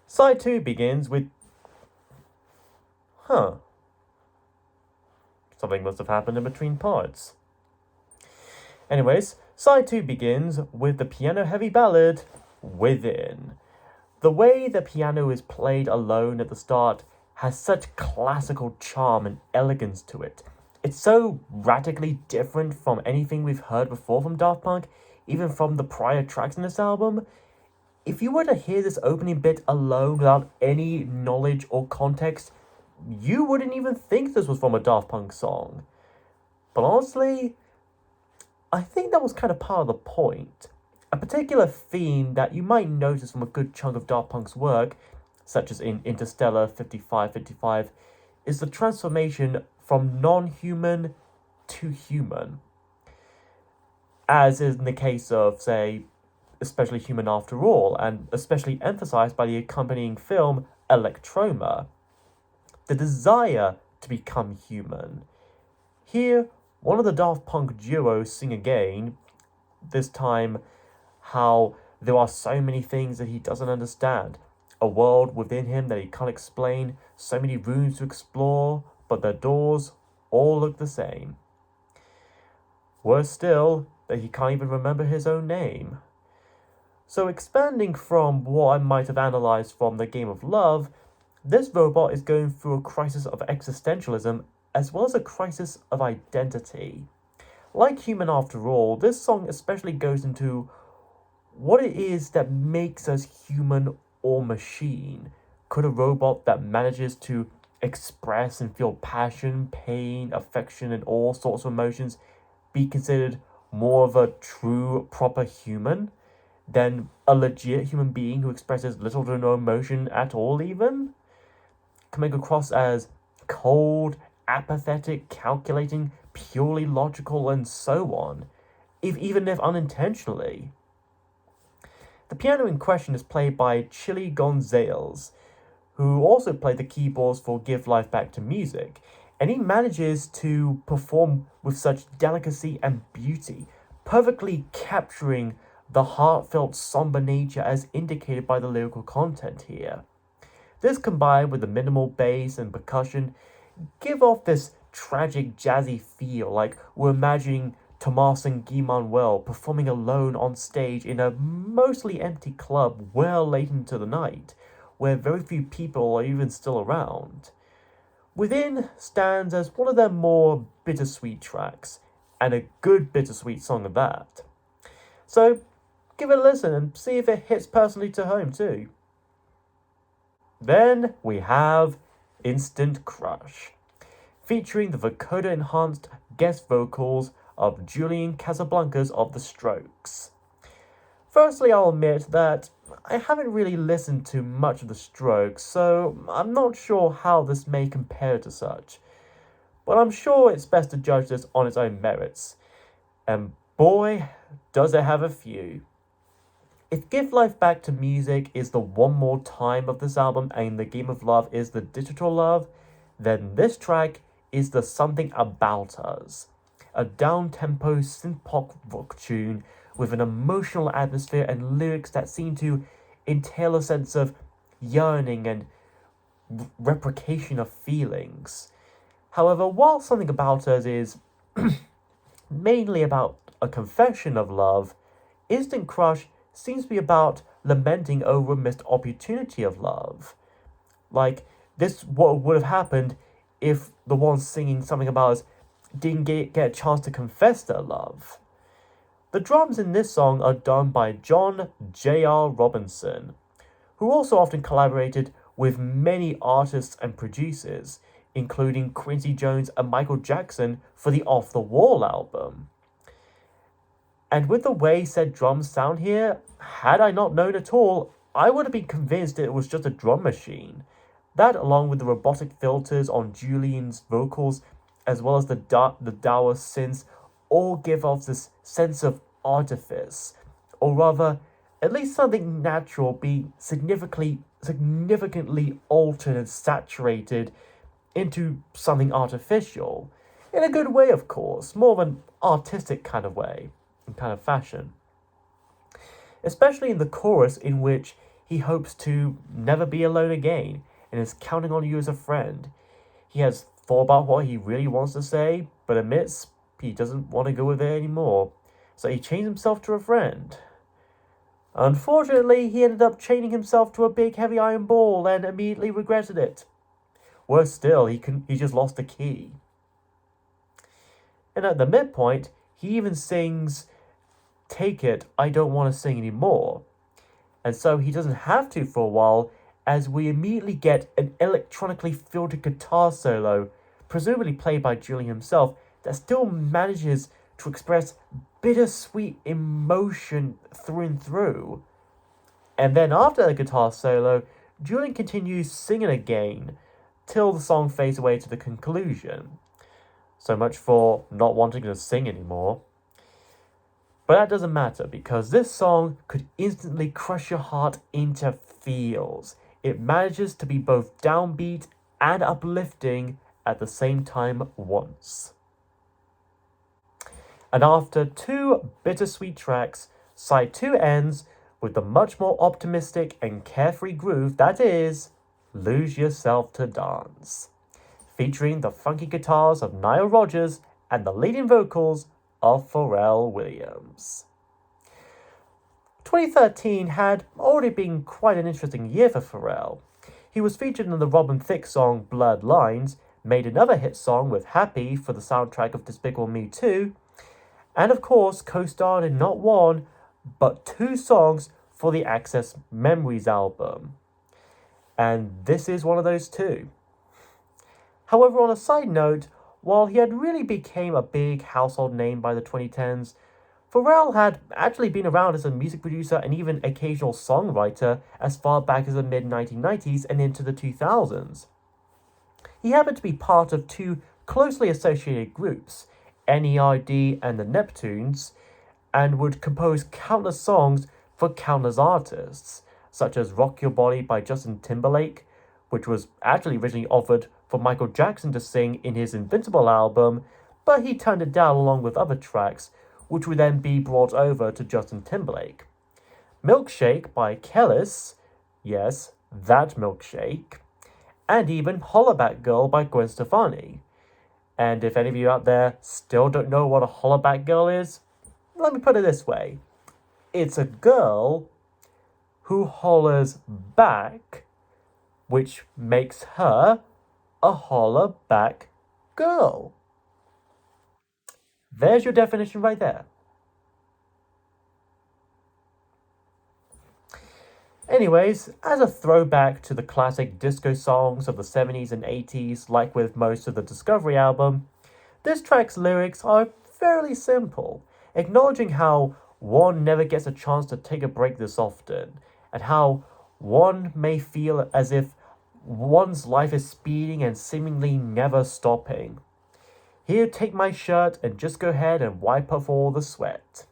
Side 2 begins with... Huh. Something must have happened in between parts. Anyways, side 2 begins with the piano-heavy ballad, Within. The way the piano is played alone at the start has such classical charm and elegance to it. It's so radically different from anything we've heard before from Daft Punk, even from the prior tracks in this album. If you were to hear this opening bit alone without any knowledge or context, you wouldn't even think this was from a Daft Punk song. But honestly, I think that was kind of part of the point. A particular theme that you might notice from a good chunk of Daft Punk's work, such as in Interstellar 5555, is the transformation from non-human to human. As is in the case of, say, Especially Human After All, and especially emphasized by the accompanying film Electroma. The desire to become human. Here, one of the Daft Punk duos sing again, this time how there are so many things that he doesn't understand, a world within him that he can't explain, so many rooms to explore, but their doors all look the same. Worse still, that he can't even remember his own name. So expanding from what I might have analysed from The Game of Love, this robot is going through a crisis of existentialism as well as a crisis of identity. Like Human After All, this song especially goes into what it is that makes us human or machine. Could a robot that manages to express and feel passion, pain, affection, and all sorts of emotions be considered more of a true, proper human than a legit human being who expresses little to no emotion at all, even? Coming across as cold, apathetic, calculating, purely logical, and so on, even if unintentionally. The piano in question is played by Chili Gonzales, who also played the keyboards for Give Life Back to Music, and he manages to perform with such delicacy and beauty, perfectly capturing the heartfelt somber nature as indicated by the lyrical content here. This combined with the minimal bass and percussion give off this tragic jazzy feel, like we're imagining Tomas and Guy Manuel performing alone on stage in a mostly empty club well late into the night, where very few people are even still around. Within stands as one of their more bittersweet tracks, and a good bittersweet song at that. So give it a listen and see if it hits personally to home too. Then we have Instant Crush, featuring the vocoder-enhanced guest vocals of Julian Casablancas of The Strokes. Firstly, I'll admit that I haven't really listened to much of The Strokes, so I'm not sure how this may compare to such. But I'm sure it's best to judge this on its own merits. And boy, does it have a few. If Give Life Back to Music is the One More Time of this album and The Game of Love is the Digital Love, then this track is the Something About Us, a down-tempo synth-pop rock tune with an emotional atmosphere and lyrics that seem to entail a sense of yearning and replication of feelings. However, while Something About Us is mainly about a confession of love, Instant Crush seems to be about lamenting over a missed opportunity of love. Like, this what would have happened if the one singing Something About Us didn't get a chance to confess their love. The drums in this song are done by John J.R. Robinson, who also often collaborated with many artists and producers, including Quincy Jones and Michael Jackson for the Off the Wall album. And with the way said drums sound here, had I not known at all, I would have been convinced it was just a drum machine. That, along with the robotic filters on Julian's vocals, as well as the dour synths, all give off this sense of artifice, or rather, at least something natural being significantly altered and saturated into something artificial. In a good way, of course, more of an artistic kind of way, and kind of fashion. Especially in the chorus, in which he hopes to never be alone again and is counting on you as a friend. He has thought about what he really wants to say, but admits he doesn't want to go with it anymore. So he chains himself to a friend. Unfortunately, he ended up chaining himself to a big heavy iron ball and immediately regretted it. Worse still, he just lost the key. And at the midpoint, he even sings, "Take it, I don't want to sing anymore." And so he doesn't have to for a while, as we immediately get an electronically filtered guitar solo, presumably played by Julian himself, that still manages to express bittersweet emotion through and through. And then after the guitar solo, Julian continues singing again, till the song fades away to the conclusion. So much for not wanting to sing anymore. But that doesn't matter, because this song could instantly crush your heart into feels. It manages to be both downbeat and uplifting at the same time once. And after two bittersweet tracks, side 2 ends with the much more optimistic and carefree groove that is "Lose Yourself to Dance," featuring the funky guitars of Nile Rodgers and the leading vocals of Pharrell Williams. 2013 had already been quite an interesting year for Pharrell. He was featured in the Robin Thicke song Bloodlines, made another hit song with Happy for the soundtrack of Despicable Me 2, and of course co-starred in not one, but 2 songs for the Access Memories album. And this is one of those 2. However, on a side note, while he had really became a big household name by the 2010s, Pharrell had actually been around as a music producer and even occasional songwriter as far back as the mid-1990s and into the 2000s. He happened to be part of 2 closely associated groups, NERD and the Neptunes, and would compose countless songs for countless artists, such as Rock Your Body by Justin Timberlake, which was actually originally offered for Michael Jackson to sing in his Invincible album, but he turned it down along with other tracks, which would then be brought over to Justin Timberlake. Milkshake by Kellis, yes, that milkshake, and even Hollaback Girl by Gwen Stefani. And if any of you out there still don't know what a Hollaback Girl is, let me put it this way. It's a girl who hollers back, which makes her a hollaback girl. There's your definition right there. Anyways, as a throwback to the classic disco songs of the 70s and 80s, like with most of the Discovery album, this track's lyrics are fairly simple, acknowledging how one never gets a chance to take a break this often, and how one may feel as if one's life is speeding and seemingly never stopping. Here, take my shirt and just go ahead and wipe off all the sweat.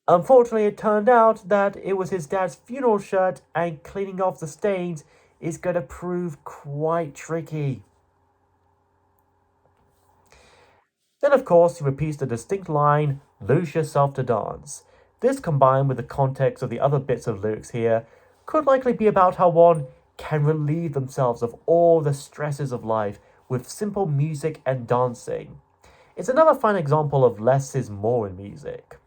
Unfortunately, it turned out that it was his dad's funeral shirt, and cleaning off the stains is going to prove quite tricky. Then, of course, he repeats the distinct line, "Lose yourself to dance." This, combined with the context of the other bits of lyrics here, could likely be about how one can relieve themselves of all the stresses of life with simple music and dancing. It's another fine example of less is more in music.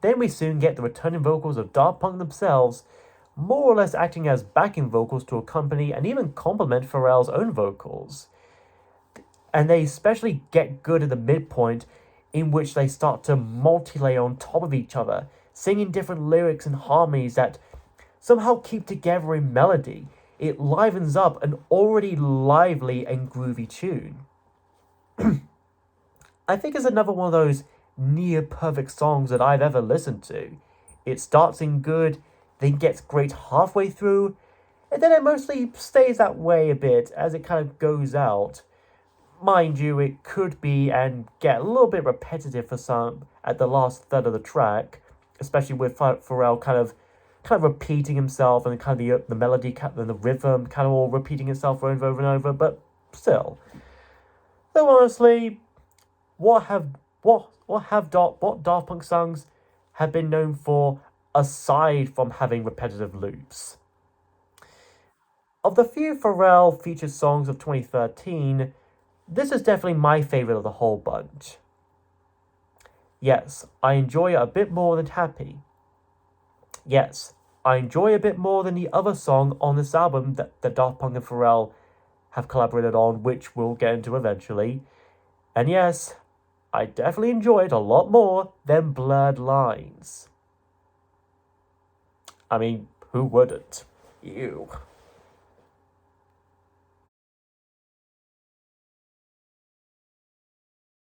Then we soon get the returning vocals of Daft Punk themselves, more or less acting as backing vocals to accompany and even complement Pharrell's own vocals. And they especially get good at the midpoint, in which they start to multi-layer on top of each other, singing different lyrics and harmonies that somehow keep together in melody. It livens up an already lively and groovy tune. I think it's another one of those near perfect songs that I've ever listened to. It starts in good, then gets great halfway through, and then it mostly stays that way a bit as it kind of goes out. Mind you, it could be and get a little bit repetitive for some at the last third of the track, especially with Pharrell kind of repeating himself, and kind of the melody and the rhythm kind of all repeating itself over and over. But still, though honestly, what Daft Punk songs have been known for aside from having repetitive loops. Of the few Pharrell featured songs of 2013, this is definitely my favorite of the whole bunch. Yes, I enjoy it a bit more than Happy. Yes, I enjoy a bit more than the other song on this album that Daft Punk and Pharrell have collaborated on, which we'll get into eventually. And yes, I definitely enjoy it a lot more than Blurred Lines. I mean, who wouldn't? Ew.